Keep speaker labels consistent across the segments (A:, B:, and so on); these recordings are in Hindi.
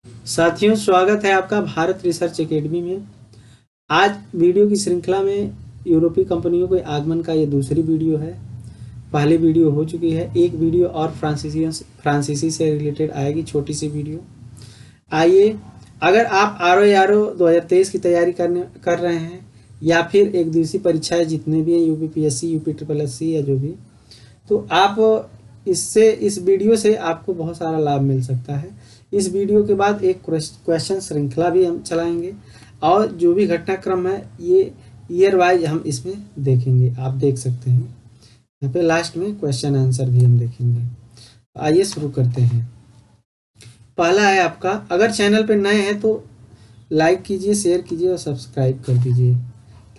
A: साथियों, स्वागत है आपका भारत रिसर्च एकेडमी में। आज वीडियो की श्रृंखला में यूरोपीय कंपनियों के आगमन का ये दूसरी वीडियो है। पहली वीडियो हो चुकी है, एक वीडियो और फ्रांसीसी से रिलेटेड आएगी, छोटी सी वीडियो। आइए, अगर आप आर 2023 की तैयारी कर रहे हैं या फिर एक दिवसीय परीक्षाएं जितने भी हैं, यूपीपीएससी, यूपी ट्रिपल एससी या जो भी, तो आप इस वीडियो से आपको बहुत सारा लाभ मिल सकता है। इस वीडियो के बाद एक क्वेश्चन श्रृंखला भी हम चलाएंगे और जो भी घटनाक्रम है ये ईयर वाइज हम इसमें देखेंगे। आप देख सकते हैं यहाँ पे लास्ट में क्वेश्चन आंसर भी हम देखेंगे। आइए शुरू करते हैं। पहला है आपका, अगर चैनल पे नए हैं तो लाइक कीजिए, शेयर कीजिए और सब्सक्राइब कर दीजिए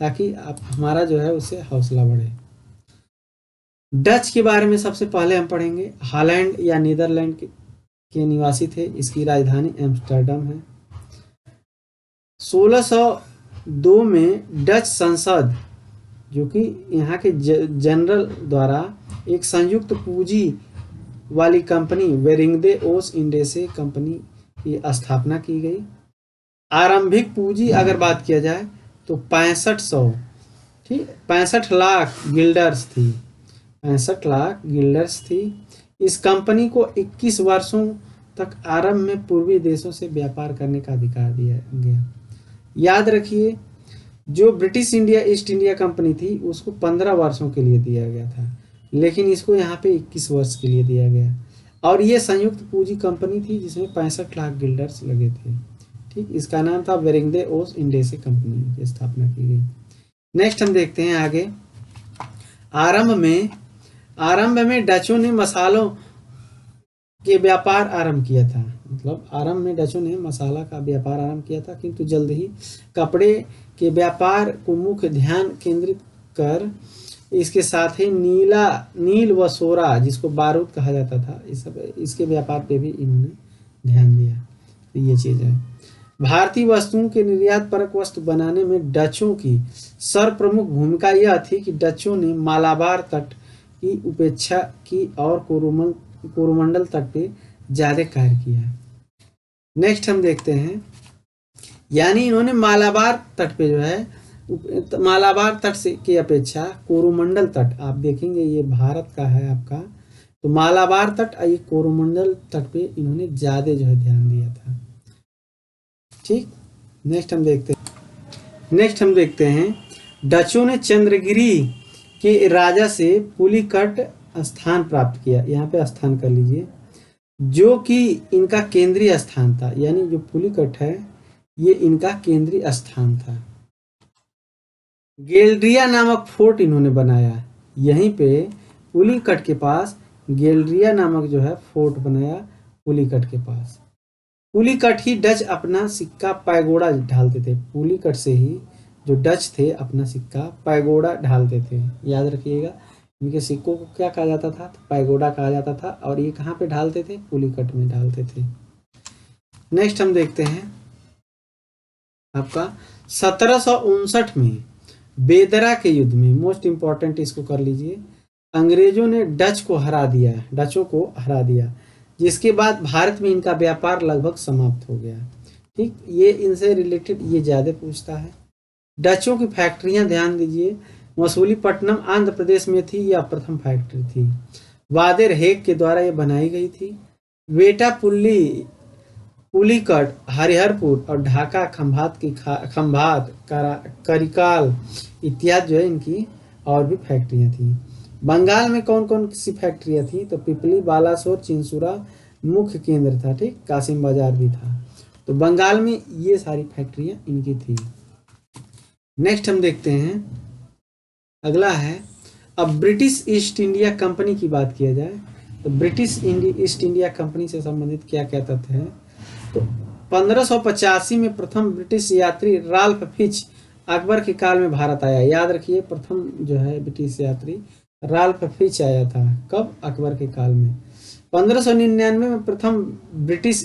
A: ताकि आप हमारा जो है उससे हौसला बढ़े। डच के बारे में सबसे पहले हम पढ़ेंगे। हॉलैंड या नीदरलैंड के निवासी थे। इसकी राजधानी एम्स्टर्डम है। 1602 में डच संसद, जो कि यहाँ के जनरल द्वारा एक संयुक्त पूंजी वाली कंपनी वेरिंगदे ओस इंडेसे कंपनी की स्थापना की गई। आरंभिक पूंजी अगर बात किया जाए तो 65 लाख गिल्डर्स थी। 65 लाख गिल्डर्स थी। इस कंपनी को 21 वर्षों तक आरंभ में पूर्वी देशों से व्यापार करने का अधिकार दिया गया। याद रखिए, जो British India east India company थी उसको 15 वर्षों के लिए दिया गया था, लेकिन इसको यहाँ पे 21 वर्ष के लिए दिया गया। और ये संयुक्त पूंजी कंपनी थी जिसमें 65 लाख गिल्डर्स लगे थे। ठीक, इसका नाम था वेरिंगदे ओस इंडेसे कंपनी की स्थापना की गई। नेक्स्ट हम देखते हैं आगे। आरंभ में डचों ने मसालों के व्यापार आरंभ किया था। मतलब आरंभ में डचों ने मसाला का व्यापार आरंभ किया था, किंतु जल्द ही कपड़े के व्यापार को मुख्य ध्यान केंद्रित कर इसके साथ ही नील व सोरा, जिसको बारूद कहा जाता था, इसके व्यापार पे भी इन्होंने ध्यान दिया। तो ये चीज है। भारतीय वस्तुओं के निर्यात परक वस्तु बनाने में डचों की सर्वप्रमुख भूमिका यह थी कि डचों ने मालाबार तट की उपेक्षा की और कोरोमंडल तट पे ज्यादा कार्य किया। नेक्स्ट हम देखते हैं, यानी इन्होंने मालाबार तट पे जो है, मालाबार तट से की अपेक्षा कोरोमंडल तट, आप देखेंगे ये भारत का है आपका, तो मालाबार तट और ये कोरोमंडल तट पे इन्होंने ज्यादा जो है ध्यान दिया था। ठीक, नेक्स्ट हम देखते हैं डचों ने चंद्रगिरी के राजा से पुलिकट स्थान प्राप्त किया। यहाँ पे स्थान कर लीजिए, जो कि इनका केंद्रीय स्थान था। यानी जो पुलिकट है ये इनका केंद्रीय स्थान था। गेल्ड्रिया नामक फोर्ट इन्होंने बनाया। यहीं पे पुलिकट के पास गेल्ड्रिया नामक जो है फोर्ट बनाया पुलिकट के पास। पुलिकट ही डच अपना सिक्का पैगोडा ढालते थे। पुलिकट से ही जो डच थे अपना सिक्का पैगोडा ढालते थे। याद रखिएगा, इनके सिक्कों को क्या कहा जाता था? तो पैगोडा कहा जाता था। और ये कहाँ पे ढालते थे? पुलिकट में ढालते थे। नेक्स्ट हम देखते हैं आपका 1759 में बेदरा के युद्ध में, मोस्ट इंपॉर्टेंट इसको कर लीजिए, अंग्रेजों ने डचों को हरा दिया, जिसके बाद भारत में इनका व्यापार लगभग समाप्त हो गया। ठीक, ये इनसे रिलेटेड ये ज्यादा पूछता है। डचों की फैक्ट्रियां ध्यान दीजिए, मसूलीपट्टनम आंध्र प्रदेश में थी, यह प्रथम फैक्ट्री थी। वादेर हेग के द्वारा यह बनाई गई थी। पुलिकट, हरिहरपुर और ढाका खंभात करिकाल इत्यादि जो है इनकी और भी फैक्ट्रियां थी। बंगाल में कौन कौन सी फैक्ट्रियां थी? तो पिपली, बालासोर, चिंसुरा मुख्य केंद्र था। ठीक, कासिम बाजार भी था। तो बंगाल में ये सारी फैक्ट्रियां इनकी थी। नेक्स्ट हम देखते हैं, अगला है, अब ब्रिटिश ईस्ट इंडिया कंपनी की बात किया जाए तो ब्रिटिश ईस्ट इंडिया कंपनी से संबंधित क्या क्या तथ्य है? तो 1585 में प्रथम ब्रिटिश यात्री राल्फ फिच अकबर के काल में भारत आया। याद रखिए, प्रथम जो है ब्रिटिश यात्री राल्फ फिच आया था। कब? अकबर के काल में। 1599 में प्रथम ब्रिटिश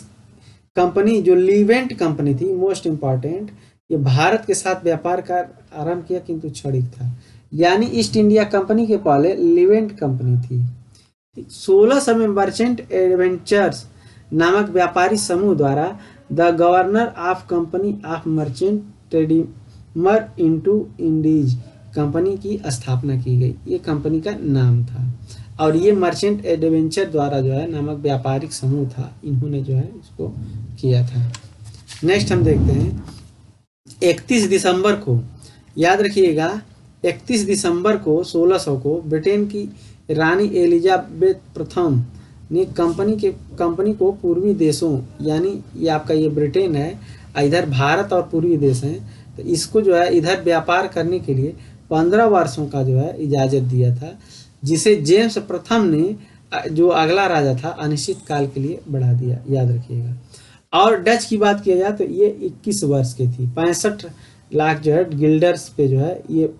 A: कंपनी जो लीवेंट कंपनी थी, मोस्ट इंपॉर्टेंट, ये भारत के साथ व्यापार का आरंभ किया, किंतु क्षणिक था। यानी ईस्ट इंडिया कंपनी के पहले लीवेंट कंपनी थी। 1600 में मर्चेंट एडवेंचर्स नामक व्यापारी समूह द्वारा the governor of company of merchant trading into Indies company की स्थापना की गई। ये कंपनी का नाम था और ये मर्चेंट एडवेंचर द्वारा जो है नामक व्यापारिक समूह था, इन्होंने जो है इसको किया था। नेक्स्ट हम देखते हैं 31 दिसंबर को, याद रखिएगा 31 दिसंबर को 1600 को ब्रिटेन की रानी एलिजाबेथ प्रथम ने कंपनी को पूर्वी देशों, यानी ये आपका ये ब्रिटेन है, इधर भारत और पूर्वी देश हैं, तो इसको जो है इधर व्यापार करने के लिए 15 वर्षों का जो है इजाज़त दिया था, जिसे जेम्स प्रथम ने जो अगला राजा था अनिश्चित काल के लिए बढ़ा दिया, याद रखिएगा। और डच की बात किया जाए तो ये 21 वर्ष की थी, 65 लाख जो है गिल्डर्स पे जो है ये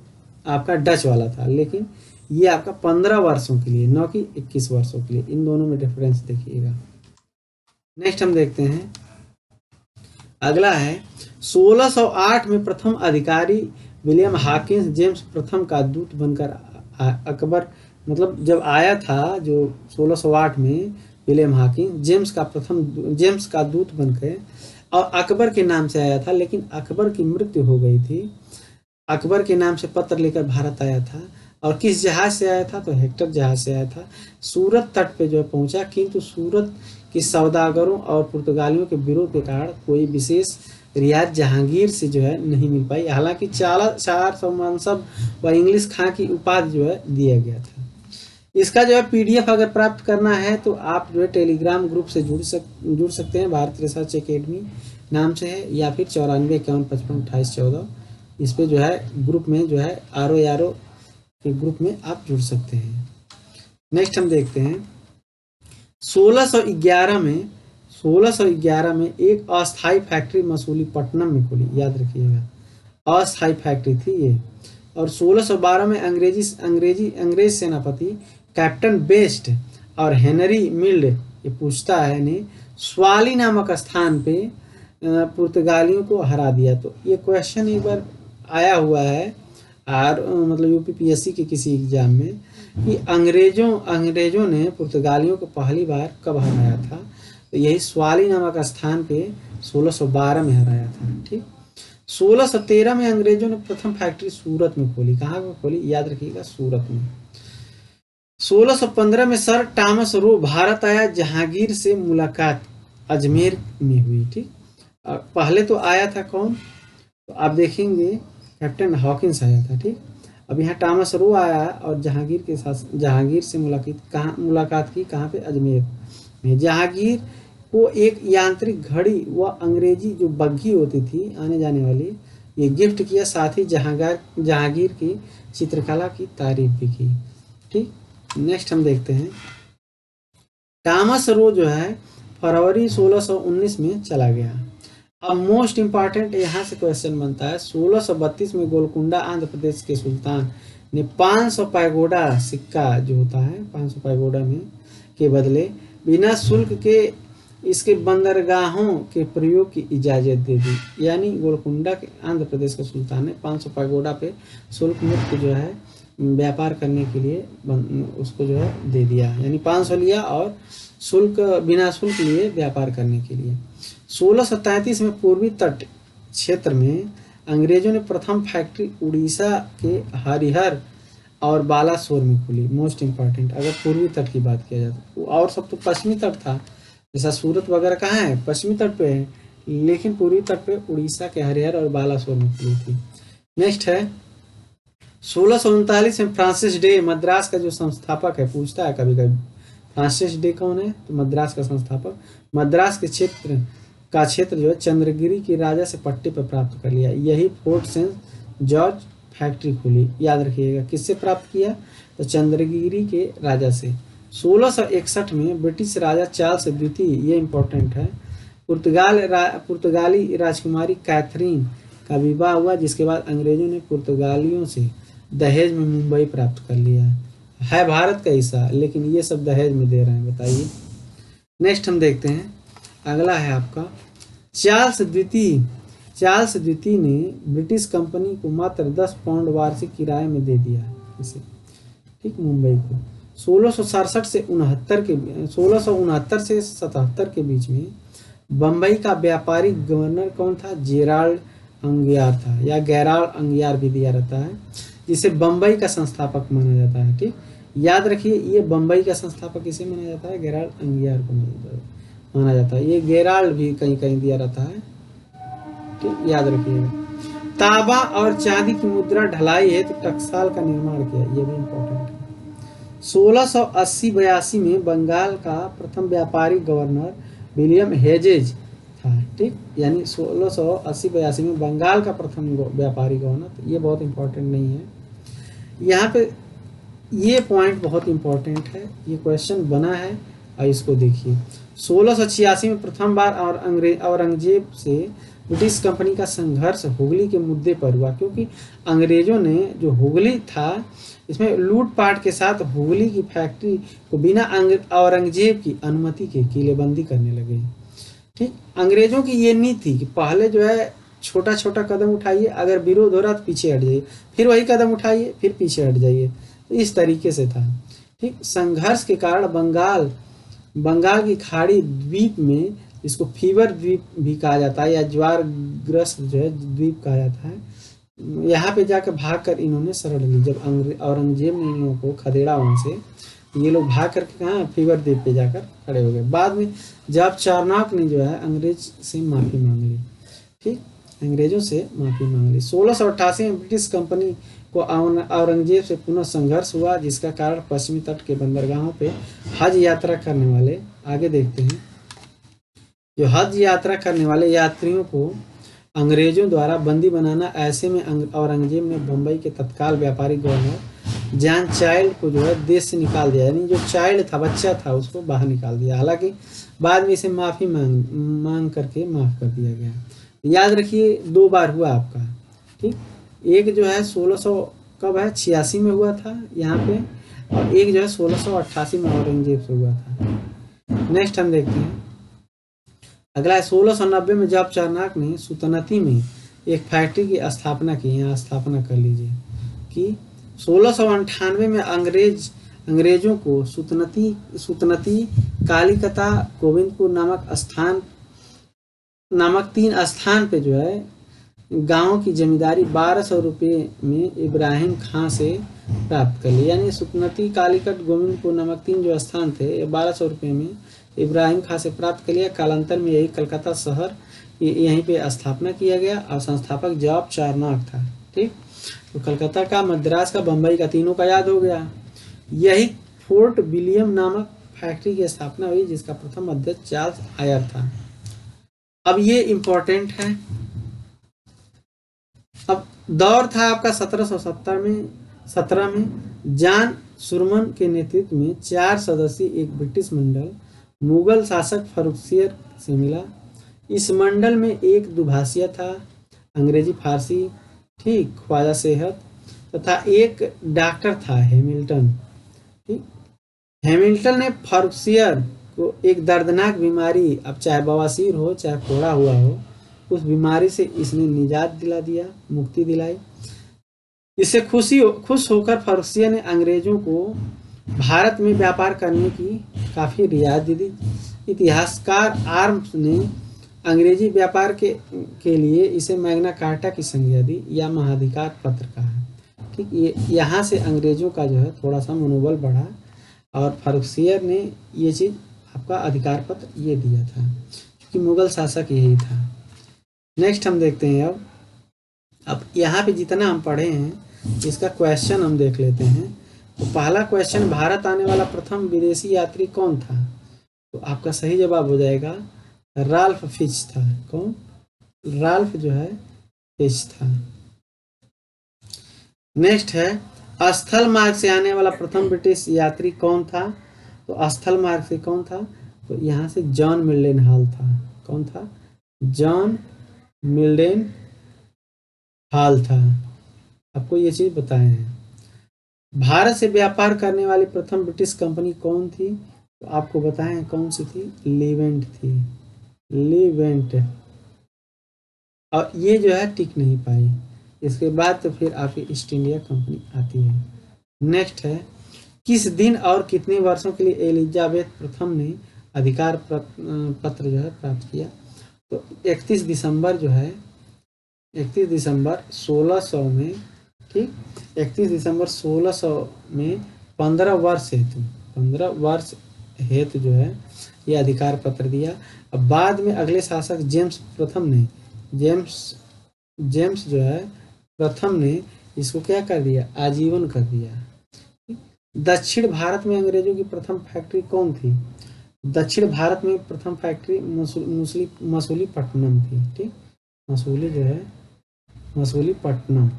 A: आपका डच वाला था, लेकिन ये आपका 15 वर्षों के लिए, न कि 21 वर्षों के लिए। इन दोनों में डिफरेंस देखिएगा। नेक्स्ट हम देखते हैं अगला है 1608 में प्रथम अधिकारी विलियम हॉकिंस जेम्स प्रथम का दूत बनकर अकबर, मतलब जब आया था जो 1608 में विलियम हॉकिंस जेम्स का दूत बनकर और अकबर के नाम से आया था, लेकिन अकबर की मृत्यु हो गई थी। अकबर के नाम से पत्र लेकर भारत आया था और किस जहाज से आया था, तो हेक्टर जहाज से आया था। सूरत तट पे जो है पहुंचा, किंतु सूरत के सौदागरों और पुर्तगालियों के विरोध के कारण कोई विशेष रियायत जहांगीर से जो है नहीं मिल पाई। हालांकि 4 मनसब व इंग्लिश खां की उपाधि जो है दिया गया था। इसका जो है PDF अगर प्राप्त करना है तो आप जो है टेलीग्राम ग्रुप से जुड़ सकते हैं, भारत रिसर्च एकेडमी नाम से है, या फिर 9451552814 इस पे जो है ग्रुप में जो है RO के ग्रुप में आप जुड़ सकते हैं। नेक्स्ट हम देखते हैं 1611 में एक अस्थाई फैक्ट्री मसूलीपट्टनम में खुली, याद रखिएगा अस्थाई फैक्ट्री थी ये। और 1612 में अंग्रेज सेनापति कैप्टन बेस्ट और हेनरी मिल्ड, ये पूछता है ने स्वाली नामक स्थान पे पुर्तगालियों को हरा दिया। तो ये क्वेश्चन एक बार आया हुआ है और मतलब UPPSC के किसी एग्जाम में कि अंग्रेजों ने पुर्तगालियों को पहली बार कब हराया था, तो यही स्वाली नामक स्थान पे 1612 में हराया था। ठीक, 1613 में अंग्रेजों ने प्रथम फैक्ट्री सूरत में खोली। कहाँ पे खोली, याद रखिएगा सूरत में। 1615 में सर टॉमस रो भारत आया, जहांगीर से मुलाकात अजमेर में हुई। ठीक, पहले तो आया था कौन, तो आप देखेंगे कैप्टन हॉकिंस आया था। ठीक, अब यहाँ टॉमस रो आया और जहांगीर से मुलाकात की कहाँ पे, अजमेर में। जहांगीर को एक यांत्रिक घड़ी व अंग्रेजी जो बग्घी होती थी आने जाने वाली, ये गिफ्ट किया, साथ ही जहांगीर की चित्रकला की तारीफ भी की। ठीक, नेक्स्ट हम देखते हैं टॉमस रो जो है फरवरी 1619 में चला गया। अब मोस्ट इंपॉर्टेंट यहाँ से क्वेश्चन बनता है 1632 में गोलकुंडा आंध्र प्रदेश के सुल्तान ने 500 पैगोडा सिक्का जो होता है 500 पैगोडा में के बदले बिना शुल्क के इसके बंदरगाहों के प्रयोग की इजाज़त दे दी। यानी गोलकुंडा के आंध्र प्रदेश के सुल्तान ने 500 पैगोडा पे शुल्क मुक्त जो है व्यापार करने के लिए उसको जो है दे दिया, यानी 500 लिया और बिना शुल्क लिए व्यापार करने के लिए। 1633 में पूर्वी तट क्षेत्र में अंग्रेजों ने प्रथम फैक्ट्री उड़ीसा के हरिहर और बालासोर में खुली। मोस्ट इंपॉर्टेंट, अगर पूर्वी तट की बात किया जाए तो और सब तो पश्चिमी तट था, जैसा सूरत वगैरह कहाँ है, पश्चिमी तट पे है, लेकिन पूर्वी तट पे उड़ीसा के हरिहर और बालासोर में खुली थी। नेक्स्ट है 1639 में फ्रांसिस डे, मद्रास का जो संस्थापक है, पूछता है कभी कभी फ्रांसिस डे कौन है, तो मद्रास का संस्थापक। मद्रास के क्षेत्र जो है चंद्रगिरी के राजा से पट्टे पर प्राप्त कर लिया। यही फोर्ट सेंट जॉर्ज फैक्ट्री खुली, याद रखिएगा। किससे प्राप्त किया, तो चंद्रगिरी के राजा से। 1661 में ब्रिटिश राजा चार्ल्स द्वितीय, ये इंपॉर्टेंट है, पुर्तगाली राजकुमारी कैथरीन का विवाह हुआ, जिसके बाद अंग्रेजों ने पुर्तगालियों से दहेज में मुंबई प्राप्त कर लिया है भारत का हिस्सा, लेकिन ये सब दहेज में दे रहे हैं, बताइए। नेक्स्ट हम देखते हैं अगला है आपका चार्ल्स द्वितीय ने ब्रिटिश कंपनी को मात्र 10 पाउंड वार्षिक किराए में दे दिया इसे, ठीक, मुंबई को। 1669 से 77 के बीच में बम्बई का व्यापारिक गवर्नर कौन था? जेराल्ड अंगियार था, या गैराल्ड अंगियार भी दिया रहता है, जिसे बम्बई का संस्थापक माना जाता है। ठीक, याद रखिए, ये बम्बई का संस्थापक किसे माना जाता है? गेराल्ड अंगियार को माना जाता है। ये गेराल्ड भी कहीं कहीं दिया रहता है। ठीक, याद रखिएगा। तांबा और चांदी की मुद्रा ढलाई है तो टकसाल का निर्माण किया, ये भी इम्पोर्टेंट है। 1680-82 में बंगाल का प्रथम व्यापारिक गवर्नर विलियम हेजेज था। ठीक, यानी 1680-82 में बंगाल का प्रथम व्यापारिक गवर्नर, तो ये बहुत इम्पोर्टेंट नहीं है। यहाँ पे ये पॉइंट बहुत इम्पोर्टेंट है, ये क्वेश्चन बना है और इसको देखिए। 1686 में प्रथम बार और औरंगजेब से ब्रिटिश कंपनी का संघर्ष हुगली के मुद्दे पर हुआ, क्योंकि अंग्रेजों ने जो हुगली था इसमें लूटपाट के साथ हुगली की फैक्ट्री को बिना औरंगजेब की अनुमति के किलेबंदी करने लगे। ठीक, अंग्रेजों की ये नीति थी कि पहले जो है छोटा छोटा कदम उठाइए, अगर विरोध हो रहा तो पीछे हट जाइए, फिर वही कदम उठाइए, फिर पीछे हट जाइए, तो इस तरीके से था। ठीक, संघर्ष के कारण बंगाल की खाड़ी द्वीप में, इसको फीवर द्वीप भी कहा जाता है या ज्वारग्रस्त जो है द्वीप कहा जाता है, यहाँ पे जाकर भागकर इन्होंने शरण ली। जब औरंगजेब ने इन लोगों को खदेड़ा वहां से, ये लोग भाग करके कहाँ फीवर द्वीप पे जाकर खड़े हो गए। बाद में जब चारनाक ने जो है अंग्रेज से माफी मांग ली। ठीक, अंग्रेजों से माफी मांग ली। 1688 में ब्रिटिश कंपनी को औरंगजेब से पुनः संघर्ष हुआ, जिसका कारण पश्चिमी तट के बंदरगाहों पे हज यात्रा करने वाले, आगे देखते हैं, जो हज यात्रा करने वाले यात्रियों को अंग्रेजों द्वारा बंदी बनाना। ऐसे में औरंगजेब ने बम्बई के तत्काल व्यापारिक गवर्नर जॉन चाइल्ड को जो है देश से निकाल दिया, यानी जो चाइल्ड था, बच्चा था, उसको बाहर निकाल दिया। हालांकि बाद में इसे माफी मांग करके माफ कर दिया गया। याद रखिए, 2 बार हुआ आपका। ठीक, एक जो है 1600 कब है 86 में हुआ था यहाँ पे, और एक जो है 1688 में औरंगजेब से हुआ था। नेक्स्ट हम देखते हैं, अगला है 1690 में जब चारनाक ने सुतनती में एक फैक्ट्री की स्थापना की। यहाँ स्थापना कर लीजिए कि 1698 में अंग्रेजों को सुतनती कालीकता गोविंदपुर नामक 3 स्थान पे जो है गांव की जमींदारी 1200 रुपये में इब्राहिम खां से प्राप्त कर ली। यानी सुतनती कालीकट गोविंदपुर नामक 3 जो स्थान थे, 1200 रुपये में इब्राहिम खां से प्राप्त कर लिया। कालांतर में यही कलकत्ता शहर यहीं पे स्थापना किया गया और संस्थापक जॉब चारनाक था। ठीक, तो कलकत्ता का, मद्रास का, बम्बई का, तीनों का याद हो गया। यही फोर्ट विलियम नामक फैक्ट्री की स्थापना हुई, जिसका प्रथम अध्यक्ष चार्ल्स आयर था। अब ये इंपॉर्टेंट है। अब दौर था आपका 1717 में जॉन सुरमन के नेतृत्व में 4 सदस्यीय एक ब्रिटिश मंडल मुगल शासक फर्रुखसियर से मिला। इस मंडल में एक दुभाषिया था, अंग्रेजी फारसी, ठीक, ख्वाजा सेहत, तथा एक डॉक्टर था, हैमिल्टन। ठीक, हैमिल्टन ने फर्रुखसियर को एक दर्दनाक बीमारी, अब चाहे बवासीर हो चाहे फोड़ा हुआ हो, उस बीमारी से इसने निजात दिला दिया, मुक्ति दिलाई। इससे खुश होकर फर्रुखसियर ने अंग्रेजों को भारत में व्यापार करने की काफ़ी रियायत दी। इतिहासकार आर्म्स ने अंग्रेजी व्यापार के लिए इसे मैग्ना कार्टा की संज्ञा दी या महाधिकार पत्र कहा। ठीक, ये यहाँ से अंग्रेजों का जो है थोड़ा सा मनोबल बढ़ा और फर्रुखसियर ने ये चीज़, आपका अधिकार पत्र ये दिया था, क्योंकि मुगल शासक यही था। नेक्स्ट हम देखते हैं, अब यहाँ पे जितना हम पढ़े हैं इसका क्वेश्चन हम देख लेते हैं। तो पहला क्वेश्चन, भारत आने वाला प्रथम विदेशी यात्री कौन था? तो आपका सही जवाब हो जाएगा राल्फ फिच था। कौन? राल्फ जो है फिच था। नेक्स्ट है, स्थल मार्ग से आने वाला प्रथम ब्रिटिश यात्री कौन था? तो स्थल मार्ग से कौन था? तो यहाँ से जॉन मिल्डन हॉल था। कौन था? जॉन मिल्डन हॉल था। आपको ये चीज बताए हैं। भारत से व्यापार करने वाली प्रथम ब्रिटिश कंपनी कौन थी? तो आपको बताएं कौन सी थी? लीवेंट थी, लीवेंट। और ये जो है टिक नहीं पाई। इसके बाद तो फिर आपकी ईस्ट इंडिया कंपनी आती है। नेक्स्ट है, किस दिन और कितने वर्षों के लिए एलिजाबेथ प्रथम ने अधिकार पत्र जो है प्राप्त किया। तो 31 दिसंबर जो है 31 दिसंबर 1600 में, ठीक, 31 दिसंबर 1600 में 15 वर्ष हेतु जो है ये अधिकार पत्र दिया। अब बाद में अगले शासक जेम्स जो है प्रथम ने इसको क्या कर दिया, आजीवन कर दिया। दक्षिण भारत में अंग्रेजों की प्रथम फैक्ट्री कौन थी? दक्षिण भारत में प्रथम फैक्ट्री मसूलीपट्टनम थी, ठीक, मसूली जो है मसूलीपट्टनम,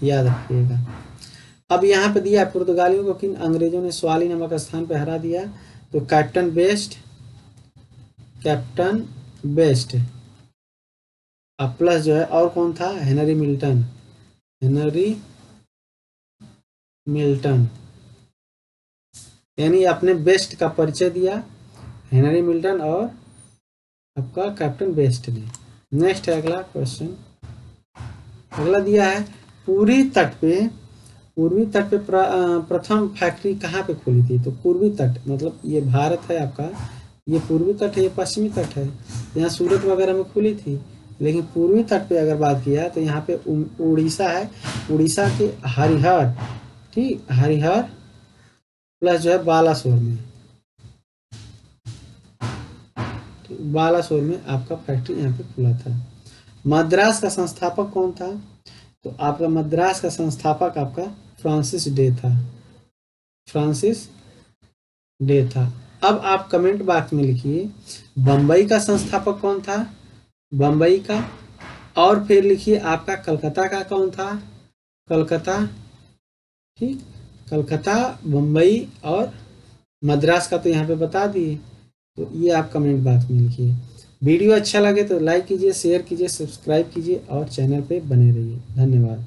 A: याद रखिएगा। अब यहाँ पे दिया पुर्तगालियों को किन अंग्रेजों ने स्वाली नामक स्थान पे हरा दिया? तो कैप्टन बेस्ट अब प्लस जो है और कौन था? हेनरी मिल्टन, यानी अपने बेस्ट का परिचय दिया हेनरी मिल्टन और आपका कैप्टन बेस्ट ने। नेक्स्ट है अगला क्वेश्चन, अगला दिया है पूर्वी तट पे प्रथम फैक्ट्री कहाँ पे खुली थी? तो पूर्वी तट मतलब ये भारत है आपका, ये पूर्वी तट है, ये पश्चिमी तट है, यहाँ सूरत वगैरह में खुली थी। लेकिन पूर्वी तट पे अगर बात किया तो यहाँ पे उड़ीसा है, उड़ीसा के हरिहर, ठीक, हरिहर प्लस जो है बालासोर में आपका फैक्ट्री यहाँ पे खुला था। मद्रास का संस्थापक कौन था? तो आपका मद्रास का संस्थापक आपका फ्रांसिस डे था। अब आप कमेंट बॉक्स में लिखिए बम्बई का संस्थापक कौन था, बम्बई का, और फिर लिखिए आपका कलकत्ता का कौन था, कलकत्ता, ठीक, कलकत्ता, बम्बई और मद्रास का तो यहाँ पे बता दिए। तो ये आप कमेंट बॉक्स में लिखिए। वीडियो अच्छा लगे तो लाइक कीजिए, शेयर कीजिए, सब्सक्राइब कीजिए और चैनल पे बने रहिए। धन्यवाद।